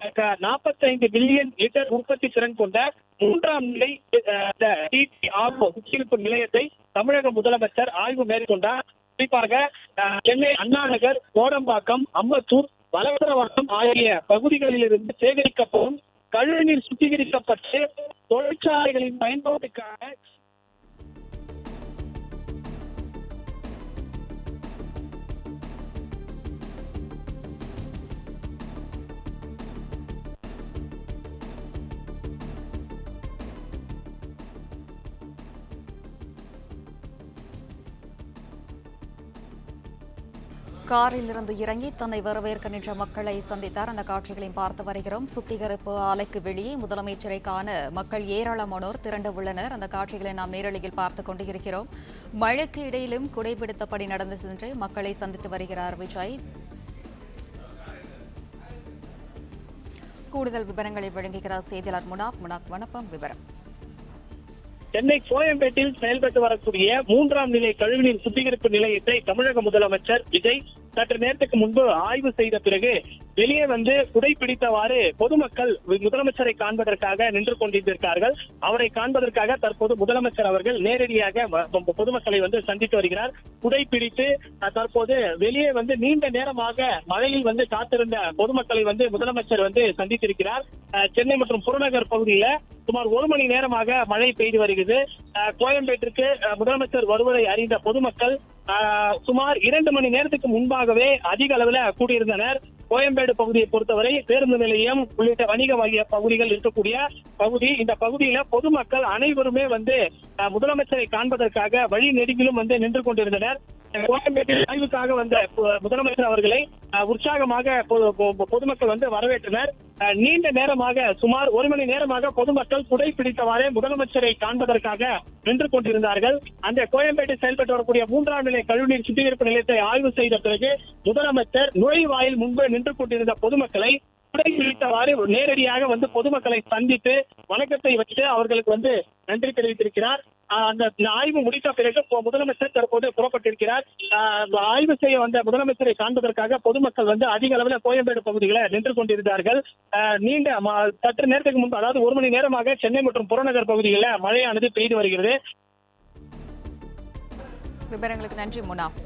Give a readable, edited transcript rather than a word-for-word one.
45 billion litre உற்பத்தி திறன் கொண்ட 3ஆம் நிலை சுத்திகரிப்பு நிலையத்தை தமிழக முதலமைச்சர் ஆய்வு மேற்கொண்டார். குறிப்பாக சென்னை அண்ணா நகர், கோடம்பாக்கம், அம்பத்தூர், வலசரவாக்கம் ஆகிய பகுதிகளில் இருந்து சேகரிக்கப்படும் கழிவுநீர் சுத்திகரிக்கப்பட்டு தொழிற்சாலைகளின் பயன்பாட்டுக்காக காரில் இருந்து இறங்கி தன்னை வரவேற்க நின்ற மக்களை சந்தித்தார். அந்த காட்சிகளையும் பார்த்து வருகிறோம். சுத்திகரிப்பு ஆலைக்கு வெளியே முதலமைச்சரை காண மக்கள் ஏராளமானோர் திரண்டு உள்ளனர். அந்த காட்சிகளை நாம் நேரலையில் பார்த்துக் கொண்டு இருக்கிறோம். மழைக்கு இடையிலும் குடைபிடித்தபடி நடந்து சென்று மக்களை சந்தித்து வருகிறார் விஜய். கூடுதல் விவரங்களை வழங்குகிறார் செய்தியாளர் முனாப். வணக்கம். விவரம். சென்னை கோயம்பேட்டில் செயல்பட்டு வரக்கூடிய 3ஆம் நிலை கழிவுநீர் சுத்திகரிப்பு நிலையத்தை தமிழக முதலமைச்சர் விஜய் சற்று நேரத்துக்கு முன்பு ஆய்வு செய்த பிறகு வெளியே வந்து குடைபிடித்தவாறு பொதுமக்கள் முதலமைச்சரை காண்பதற்காக நின்று கொண்டிருக்கிறார்கள். அவரை காண்பதற்காக தற்போது முதலமைச்சர் அவர்கள் நேரடியாக பொதுமக்களை வந்து சந்தித்து வருகிறார். குடைபிடித்து தற்போது வெளியே வந்து நீண்ட நேரமாக மழையில் வந்து காத்திருந்த பொதுமக்களை வந்து முதலமைச்சர் வந்து சந்தித்திருக்கிறார். சென்னை மற்றும் புறநகர் பகுதியில சுமார் 1 மணி நேரமாக மழை பெய்து வருகிறது. கோயம்பேட்டிற்கு முதலமைச்சர் வருவதை அறிந்த பொதுமக்கள் சுமார் 2 மணி நேரத்துக்கு முன்பாகவே அதிக அளவில் கூடியிருந்தனர். கோயம்பேடு பகுதியை பொறுத்தவரை பேருந்து நிலையம் உள்ளிட்ட வணிக பகுதிகள் இருக்கக்கூடிய பகுதி. இந்த பகுதியில பொதுமக்கள் அனைவருமே வந்து முதலமைச்சரை காண்பதற்காக வழி நெடுகிலும் வந்து நின்று கொண்டிருந்தனர். கோயம்பேட்டில் ஆய்வுக்காக வந்த முதலமைச்சர் அவர்களை உற்சாகமாக பொதுமக்கள் வந்து வரவேற்றனர். நீண்ட நேரமாக சுமார் 1 மணி நேரமாக பொதுமக்கள் குடை பிடித்தவாறே முதலமைச்சரை காண்பதற்காக நின்று கொண்டிருந்தார்கள். அந்த கோயம்பேட்டில் செயல்பட்டு வரக்கூடிய 3ஆம் நிலை கழிவுநீர் சுத்திகரிப்பு நிலையத்தை ஆய்வு செய்த பிறகு முதலமைச்சர் நுழைவாயில் முன்பு நின்று கொண்டிருந்த பொதுமக்களை குடை பிடித்தவாறு நேரடியாக வந்து பொதுமக்களை சந்தித்து வணக்கத்தை வச்சு அவர்களுக்கு வந்து நன்றி தெரிவித்திருக்கிறார். அந்த ஆய்வு முடித்த பிறகு முதலமைச்சர் தற்போது புறப்பட்டிருக்கிறார். ஆய்வு செய்ய வந்த முதலமைச்சரை காண்பதற்காக பொதுமக்கள் வந்து அதிக அளவில் கோயம்பேடு பகுதிகளில் நின்று கொண்டிருந்தார்கள். நீண்ட சற்று நேரத்துக்கு முன்பு, அதாவது 1 மணி நேரமாக சென்னை மற்றும் புறநகர் பகுதிகளில் மழையானது பெய்து வருகிறது. விவரங்களுக்கு நன்றி முனாப்.